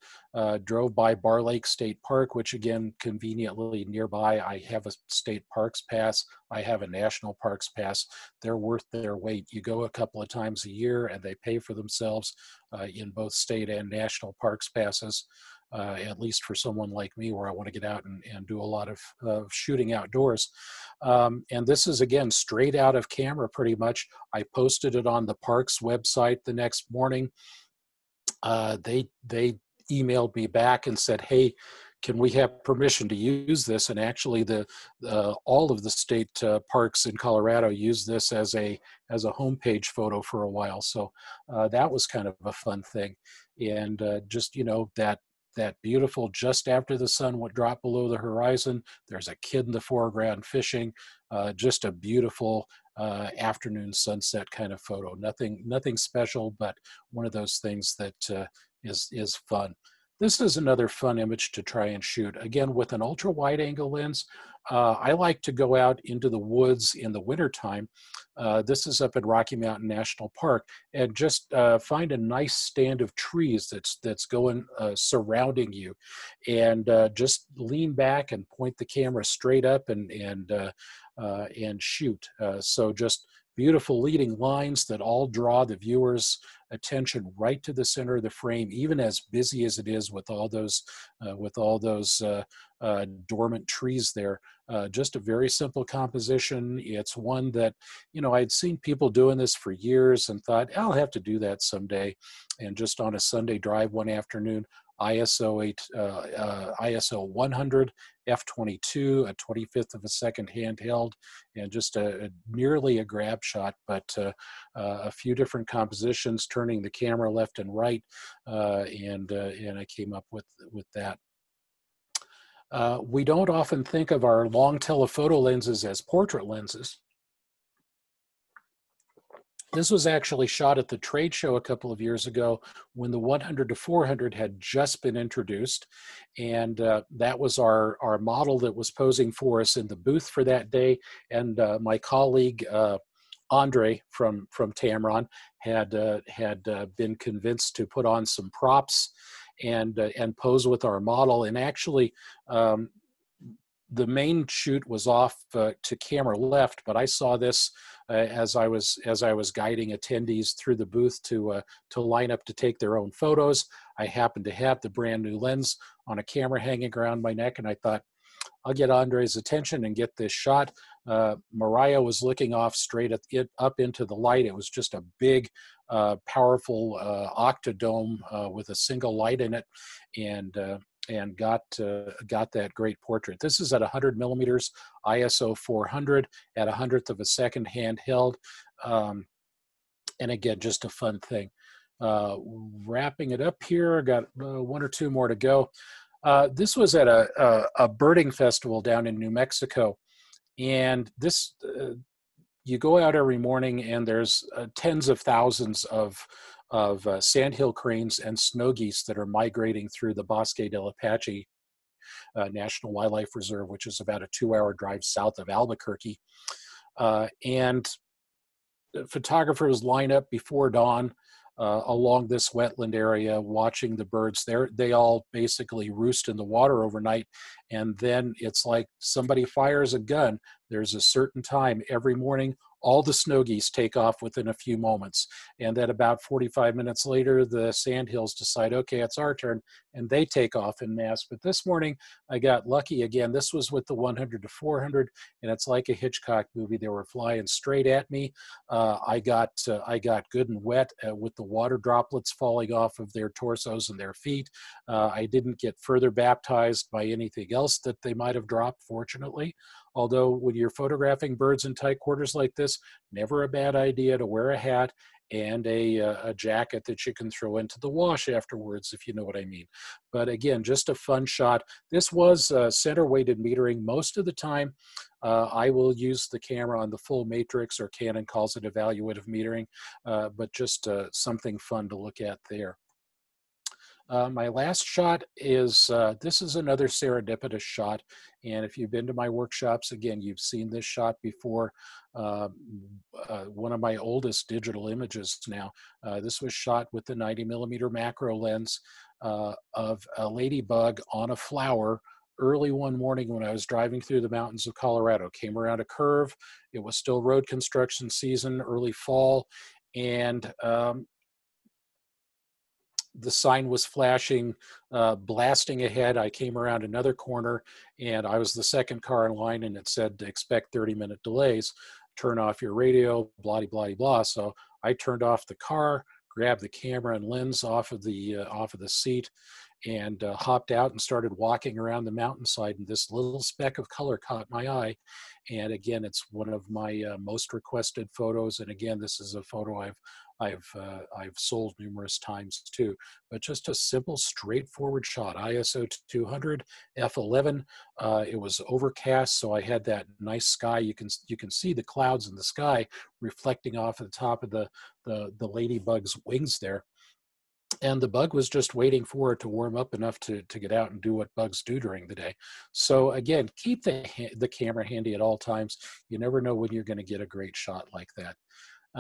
drove by Bar Lake State Park, which again, conveniently nearby. I have a state parks pass. I have a national parks pass. They're worth their weight. You go a couple of times a year and they pay for themselves in both state and national parks passes. At least for someone like me, where I want to get out and do a lot of shooting outdoors. And this is, again, straight out of camera pretty much. I posted it on the parks website the next morning. they emailed me back and said, hey, can we have permission to use this? And actually, all of the state parks in Colorado use this as a homepage photo for a while. So that was kind of a fun thing. And just, you know, that beautiful, just after the sun would drop below the horizon, there's a kid in the foreground fishing. Just a beautiful afternoon sunset kind of photo. Nothing special, but one of those things that is fun. This is another fun image to try and shoot. Again, with an ultra wide angle lens, I like to go out into the woods in the wintertime. This is up at Rocky Mountain National Park, and just find a nice stand of trees that's going surrounding you, and just lean back and point the camera straight up and shoot. So just beautiful leading lines that all draw the viewer's attention right to the center of the frame, even as busy as it is with all those dormant trees there. Just a very simple composition. It's one that, you know, I'd seen people doing this for years and thought, I'll have to do that someday. And just on a Sunday drive one afternoon, ISO 100, f/22, a 25th of a second handheld, and just nearly a grab shot, but a few different compositions, turning the camera left and right, and I came up with that. We don't often think of our long telephoto lenses as portrait lenses. This was actually shot at the trade show a couple of years ago when the 100 to 400 had just been introduced. And that was our model that was posing for us in the booth for that day. And my colleague, Andre from Tamron, had been convinced to put on some props and pose with our model. And actually, the main shoot was off to camera left, but I saw this as I was guiding attendees through the booth to line up to take their own photos. I happened to have the brand new lens on a camera hanging around my neck, and I thought, I'll get Andre's attention and get this shot. Mariah was looking off straight at it, up into the light. It was just a big, powerful octadome with a single light in it, and got that great portrait. This is at 100 millimeters, ISO 400 at 100th of a second handheld. And again, just a fun thing. Wrapping it up here, got one or two more to go. This was at a birding festival down in New Mexico. And this, you go out every morning and there's tens of thousands of sandhill cranes and snow geese that are migrating through the Bosque del Apache National Wildlife Reserve, which is about a 2-hour drive south of Albuquerque. And photographers line up before dawn along this wetland area watching the birds. They all basically roost in the water overnight, and then it's like somebody fires a gun. There's a certain time every morning, all the snow geese take off within a few moments. And then about 45 minutes later, the sandhills decide, okay, it's our turn, and they take off in mass. But this morning, I got lucky again. This was with the 100 to 400, and it's like a Hitchcock movie. They were flying straight at me. I got good and wet with the water droplets falling off of their torsos and their feet. I didn't get further baptized by anything else that they might have dropped, fortunately. Although when you're photographing birds in tight quarters like this, never a bad idea to wear a hat and a jacket that you can throw into the wash afterwards, if you know what I mean. But again, just a fun shot. This was center weighted metering. Most of the time, I will use the camera on the full matrix, or Canon calls it evaluative metering, but just something fun to look at there. My last shot is, this is another serendipitous shot. And if you've been to my workshops, again, you've seen this shot before. One of my oldest digital images now. This was shot with the 90 millimeter macro lens of a ladybug on a flower early one morning when I was driving through the mountains of Colorado. Came around a curve. It was still road construction season, early fall. And the sign was flashing, blasting ahead. I came around another corner and I was the second car in line, and it said to expect 30-minute delays, turn off your radio, blah, blah, blah. So I turned off the car, grabbed the camera and lens off of the seat, and hopped out and started walking around the mountainside. And this little speck of color caught my eye. And again, it's one of my most requested photos. And again, this is a photo I've sold numerous times too. But just a simple, straightforward shot. ISO 200 f11. It was overcast, so I had that nice sky. You can see the clouds in the sky reflecting off of the top of the ladybug's wings there. And the bug was just waiting for it to warm up enough to get out and do what bugs do during the day. So again, keep the camera handy at all times. You never know when you're going to get a great shot like that.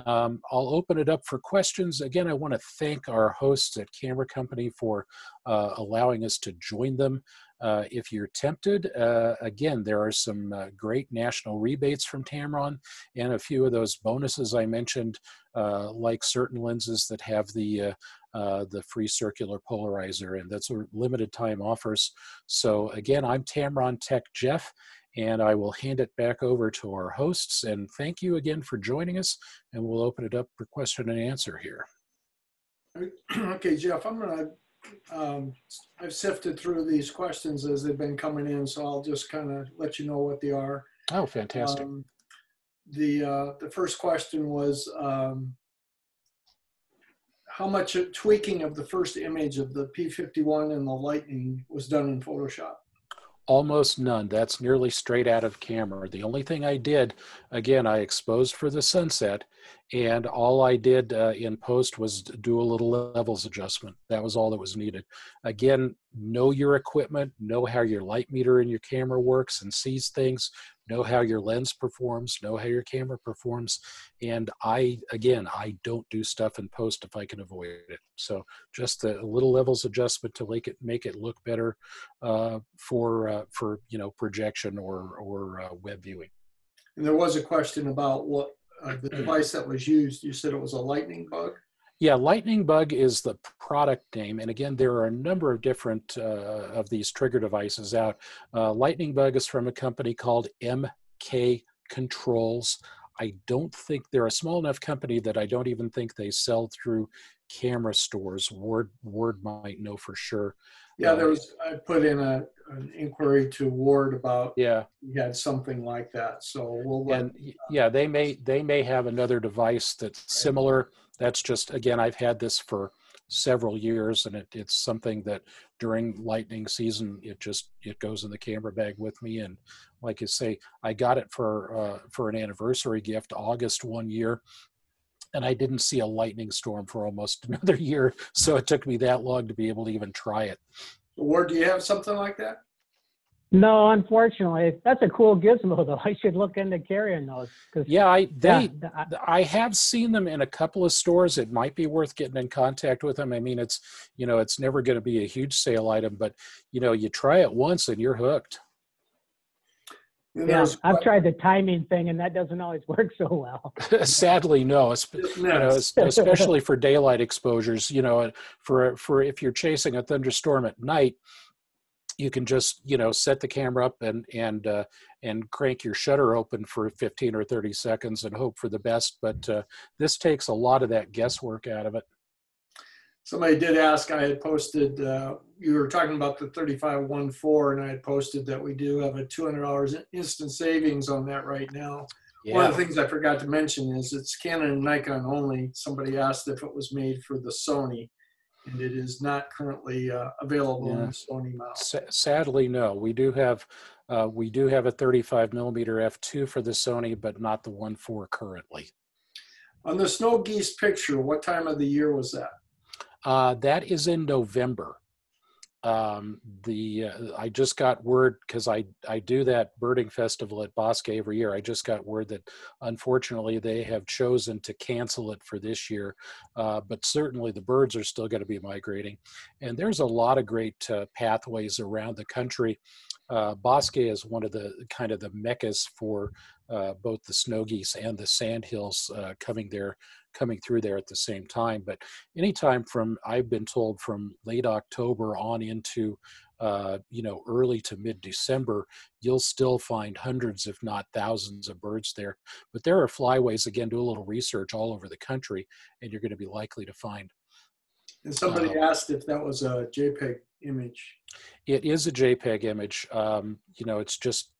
I'll open it up for questions. Again, I want to thank our hosts at Camera Company for allowing us to join them. If you're tempted, again, there are some great national rebates from Tamron, and a few of those bonuses I mentioned, like certain lenses that have the free circular polarizer, and that's limited time offers. So again, I'm Tamron Tech Jeff, and I will hand it back over to our hosts. And thank you again for joining us, and we'll open it up for question and answer here. Okay, Jeff, I've sifted through these questions as they've been coming in, so I'll just kind of let you know what they are. Oh, fantastic. The first question was, how much tweaking of the first image of the P51 and the Lightning was done in Photoshop? Almost none. That's nearly straight out of camera. The only thing I did, again, I exposed for the sunset, and all I did in post was do a little levels adjustment. That was all that was needed. Again, know your equipment, know how your light meter in your camera works and sees things, know how your lens performs, know how your camera performs. And I don't do stuff in post if I can avoid it. So just a little levels adjustment to make it look better for projection or web viewing. And there was a question about what the device that was used. You said it was a lightning bug? Yeah, Lightning Bug is the product name. And again, there are a number of different of these trigger devices out. Lightning Bug is from a company called MK Controls. I don't think they're a small enough company that I don't even think they sell through camera stores. Ward might know for sure. Yeah, I put in an inquiry to Ward about, yeah, you had something like that. So they may have another device that's similar. That's just, again, I've had this for several years, and it's something that during lightning season, it goes in the camera bag with me. And like you say, I got it for an anniversary gift, August one year, and I didn't see a lightning storm for almost another year. So it took me that long to be able to even try it. Ward, do you have something like that? No, unfortunately. That's a cool gizmo, though. I should look into carrying those. Yeah, I have seen them in a couple of stores. It might be worth getting in contact with them. I mean, it's never going to be a huge sale item, but you try it once and you're hooked. Yeah, I've tried the timing thing, and that doesn't always work so well. Sadly, no. Especially for daylight exposures. For if you're chasing a thunderstorm at night, you can just set the camera up and crank your shutter open for 15 or 30 seconds and hope for the best. But this takes a lot of that guesswork out of it. Somebody did ask, I had posted, you were talking about the 3514, and I had posted that we do have a $200 instant savings on that right now. Yeah. One of the things I forgot to mention is it's Canon and Nikon only. Somebody asked if it was made for the Sony, and it is not currently available in the Sony mouse. Sadly, no. We do have a 35mm f2 for the Sony, but not the 1.4 currently. On the snow geese picture, what time of the year was that? That is in November. I just got word, because I do that birding festival at Bosque every year. I just got word that unfortunately they have chosen to cancel it for this year, but certainly the birds are still going to be migrating. And there's a lot of great pathways around the country. Bosque is one of the kind of the meccas for both the snow geese and the sandhills coming through there at the same time. But anytime from, I've been told, from late October on into early to mid-December, you'll still find hundreds, if not thousands, of birds there. But there are flyways, again, do a little research all over the country, and you're going to be likely to find. And somebody asked if that was a JPEG image. It is a JPEG image. It's just,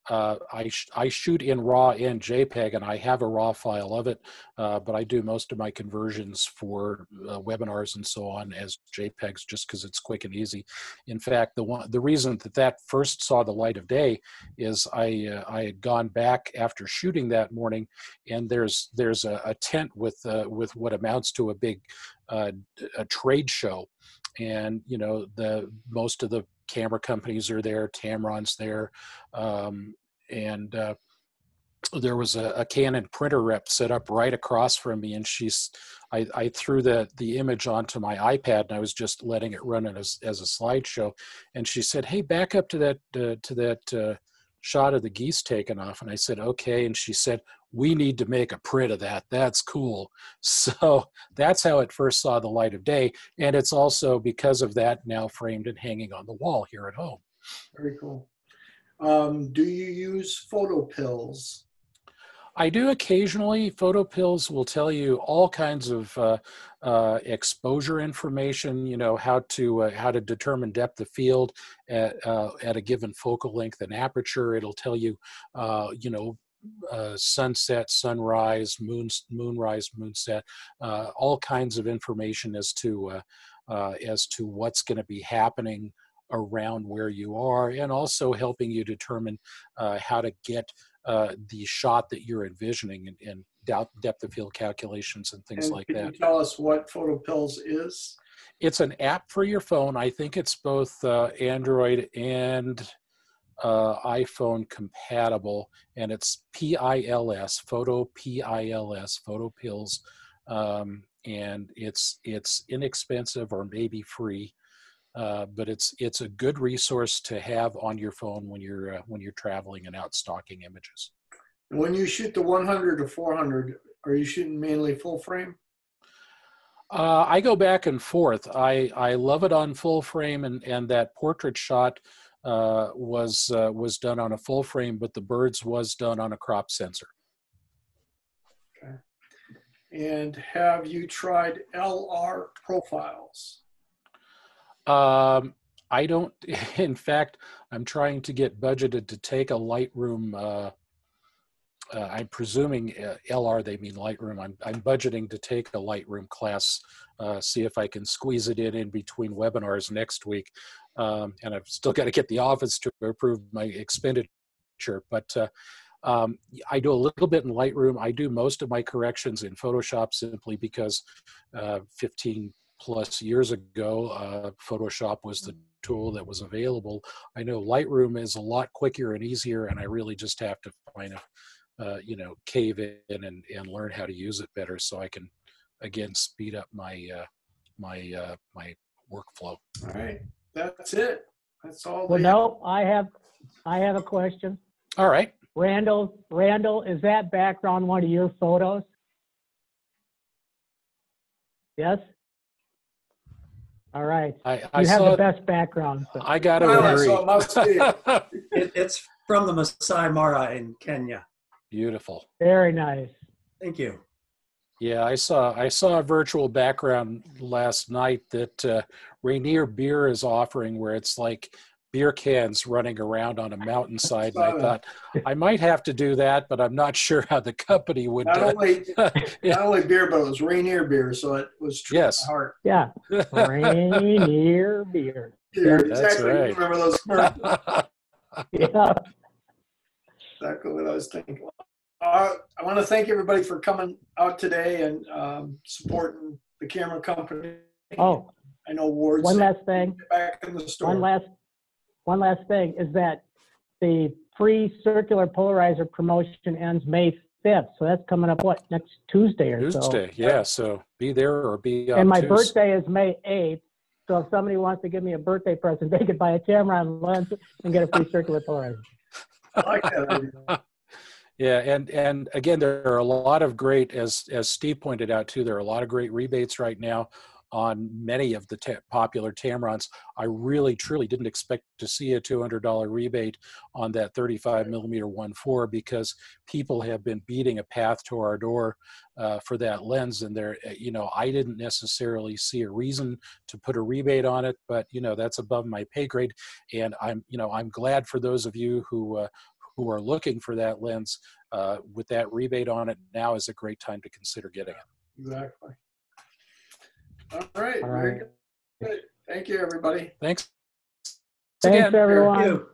I shoot in RAW and JPEG, and I have a RAW file of it, but I do most of my conversions for webinars and so on as JPEGs, just because it's quick and easy. In fact, the reason that first saw the light of day is I had gone back after shooting that morning, and there's a tent with what amounts to a big a trade show, and most of the camera companies are there. Tamron's there, and there was a Canon printer rep set up right across from me, and I threw the image onto my iPad, and I was just letting it run as a slideshow, and she said, "Hey, back up to that shot of the geese taken off," and I said, "Okay," and she said, "We need to make a print of that. That's cool." So that's how it first saw the light of day. And it's also, because of that, now framed and hanging on the wall here at home. Very cool. Do you use photo pills? I do occasionally. Photo pills will tell you all kinds of exposure information, how to determine depth of field at a given focal length and aperture. It'll tell you, sunset, sunrise, moonrise, moonset, all kinds of information as to what's going to be happening around where you are, and also helping you determine how to get the shot that you're envisioning, and depth of field calculations and things like that. Can you tell us what Photo Pills is? It's an app for your phone. I think it's both Android and iPhone compatible, and it's PILS, Photo Pills, and it's inexpensive or maybe free, but it's a good resource to have on your phone when you're traveling and out stalking images. When you shoot the 100 to 400, are you shooting mainly full frame? I go back and forth. I love it on full frame, and that portrait shot was done on a full frame, but the birds was done on a crop sensor. Okay. And have you tried LR profiles? I don't. In fact, I'm trying to get budgeted to take a Lightroom. I'm presuming LR, they mean Lightroom. I'm budgeting to take a Lightroom class, see if I can squeeze it in between webinars next week. And I've still got to get the office to approve my expenditure. But I do a little bit in Lightroom. I do most of my corrections in Photoshop, simply because 15 plus years ago, Photoshop was the tool that was available. I know Lightroom is a lot quicker and easier, and I really just have to kind of cave in and learn how to use it better, so I can again speed up my my workflow. All right, that's it. That's all. Well, no, I have a question. All right, Randall, is that background one of your photos? Yes. All right. I you have saw the best background. So. I got to agree. So it must be. It's from the Masai Mara in Kenya. Beautiful. Very nice. Thank you. Yeah, I saw a virtual background last night that Rainier Beer is offering, where it's like beer cans running around on a mountainside. And I thought I might have to do that, but I'm not sure how the company would. Not only beer, but it was Rainier Beer, so it was true to my heart. Yeah, Rainier Beer. Yeah, That's exactly. right. Remember those commercials? Yeah. Exactly what I was thinking. I want to thank everybody for coming out today and supporting the camera company. Oh, I know Ward's one last thing. back in the store. One last thing is that the free circular polarizer promotion ends May 5th. So that's coming up, what, next Tuesday or so? Tuesday, yeah. So be there or be And my birthday is May 8th. So if somebody wants to give me a birthday present, they could buy a Tamron lens and get a free circular polarizer. I like that idea. Yeah, and again, there are a lot of great, as Steve pointed out too, there are a lot of great rebates right now on many of the popular Tamrons. I really, truly didn't expect to see a $200 rebate on that 35 millimeter 1.4 because people have been beating a path to our door for that lens, and there, you know, I didn't necessarily see a reason to put a rebate on it, but you know, that's above my pay grade, and I'm glad for those of you who are looking for that lens. With that rebate on it, now is a great time to consider getting it. Exactly. All right. All Very right. good. Thank you, everybody. Thanks Thanks, again. everyone. Thank you.